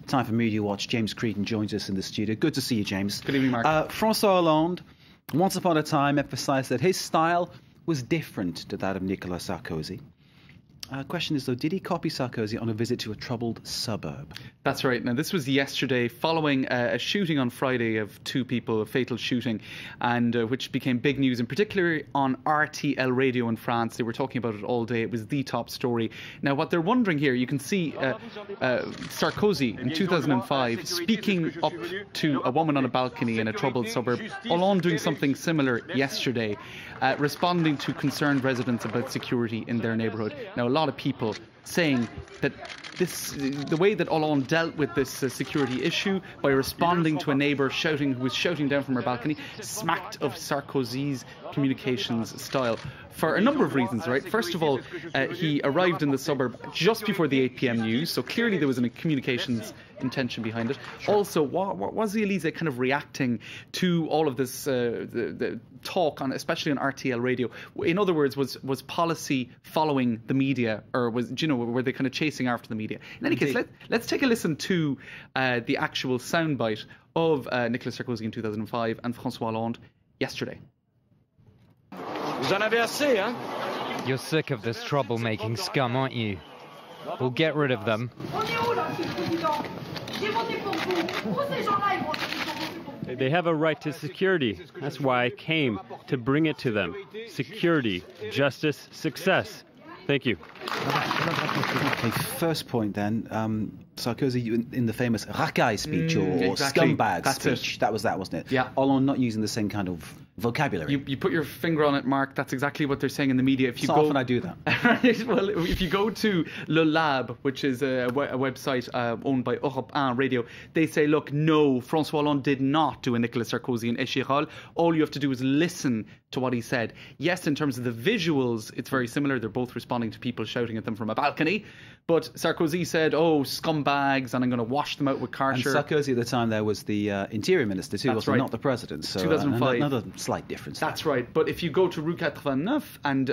Time for Media Watch. James Creedon joins us in the studio. Good to see you, James. Good evening, Mark. François Hollande, once upon a time, emphasised that his style was different to that of Nicolas Sarkozy. Question is, though, did he copy Sarkozy on a visit to a troubled suburb? That's right. Now, this was yesterday following a shooting on Friday of two people, a fatal shooting, and which became big news, in particular on RTL Radio in France. They were talking about it all day. It was the top story. Now, what they're wondering here, you can see Sarkozy in 2005 speaking up to a woman on a balcony in a troubled suburb. Hollande doing something similar yesterday, responding to concerned residents about security in their neighbourhood. Now, a lot of people saying that the way that Hollande dealt with this security issue by responding to a neighbour who was shouting down from her balcony smacked of Sarkozy's communications style for a number of reasons, right? First of all, he arrived in the suburb just before the 8 p.m. news, so clearly there was a communications intention behind it. Sure. Also, was the Elysée kind of reacting to all of this the talk, especially on RTL Radio? In other words, was policy following the media, or were they kind of chasing after the media? In any case, let's take a listen to the actual soundbite of Nicolas Sarkozy in 2005 and François Hollande yesterday. Vous en avez assez, hein? You're sick of this troublemaking scum, aren't you? We'll get rid of them. They have a right to security. That's why I came, to bring it to them. Security, justice, success. Thank you. Okay, first point then, Sarkozy in the famous racaille speech or scumbag speech. That was that, wasn't it? Yeah. Hollande not using the same kind of vocabulary. You put your finger on it, Mark. That's exactly what they're saying in the media. If you so often I do that. Well, if you go to Le Lab, which is a website owned by Europe 1 Radio, they say, look, no, François Hollande did not do a Nicolas Sarkozy in Échirol. All you have to do is listen to what he said. Yes, in terms of the visuals, it's very similar. They're both responding to people shouting at them from a balcony. But Sarkozy said, oh, scumbags, and I'm going to wash them out with Karcher. And Sarkozy at the time there was the interior minister too, was right. Not the president. So 2005. Another slight difference. That's right. But if you go to Rue 89 and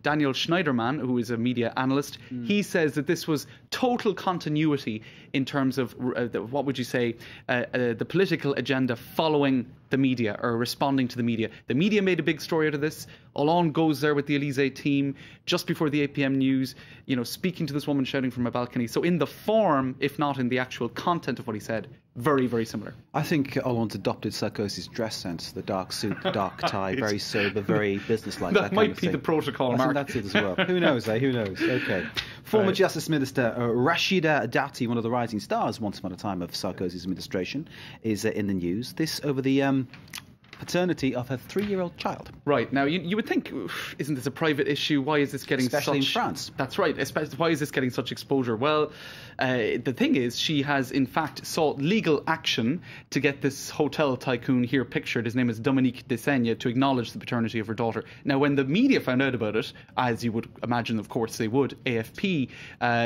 Daniel Schneiderman, who is a media analyst, he says that this was total continuity in terms of, what would you say, the political agenda following the media or responding to the media. The media made a big story out of this. Hollande goes there with the Elysée team just before the 8 p.m. news, speaking to this woman shouting from a balcony. So in the form, if not in the actual content of what he said, very, very similar. I think Hollande adopted Sarkozy's dress sense, the dark suit, the dark tie, very sober, very businesslike. That might be the protocol, Mark. I think that's it as well. Who knows, eh? Who knows? Okay. Former Justice Minister Rachida Dati, one of the rising stars once upon a time of Sarkozy's administration, is in the news. This over the paternity of her 3-year-old child. Right. Now, you would think, isn't this a private issue? Why is this getting Especially in France. That's right. Why is this getting such exposure? Well, the thing is, she has, in fact, sought legal action to get this hotel tycoon here pictured. His name is Dominique Dessaigne, to acknowledge the paternity of her daughter. Now, when the media found out about it, as you would imagine, of course, they would, AFP,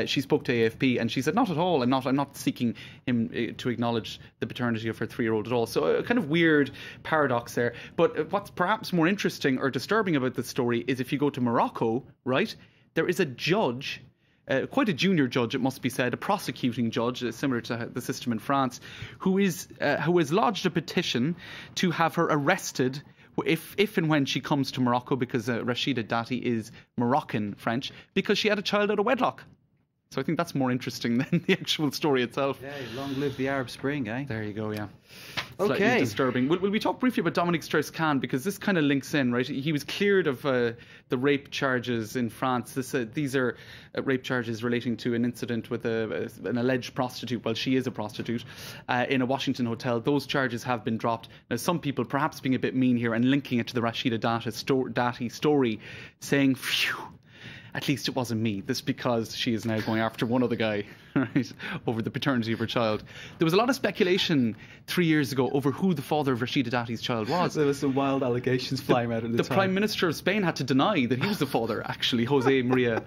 she spoke to AFP and she said, not at all. I'm not seeking him to acknowledge the paternity of her 3-year-old at all. So a kind of weird paradox there. But what's perhaps more interesting or disturbing about this story is if you go to Morocco, right, there is a judge, quite a junior judge, it must be said, a prosecuting judge, similar to the system in France, who has lodged a petition to have her arrested if and when she comes to Morocco, because Rachida Dati is Moroccan French, because she had a child out of wedlock. So I think that's more interesting than the actual story itself. Yeah, long live the Arab Spring, eh? There you go, yeah. Okay. Slightly disturbing. Will we talk briefly about Dominique Strauss-Kahn, because this kind of links in, right? He was cleared of the rape charges in France. These are rape charges relating to an incident with an alleged prostitute. Well, she is a prostitute in a Washington hotel. Those charges have been dropped. Now, some people perhaps being a bit mean here and linking it to the Rachida Dati story, saying, phew, at least it wasn't me. This because she is now going after one other guy, right, over the paternity of her child. There was a lot of speculation 3 years ago over who the father of Rachida Dati's child was. There were some wild allegations flying out at the time. The Prime Minister of Spain had to deny that he was the father, actually, Jose Maria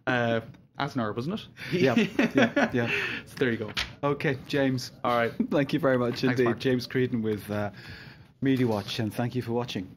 Aznar, wasn't it? Yeah. So there you go. Okay, James. All right. Thank you very much indeed. Mark. James Creedon with Media Watch, and thank you for watching.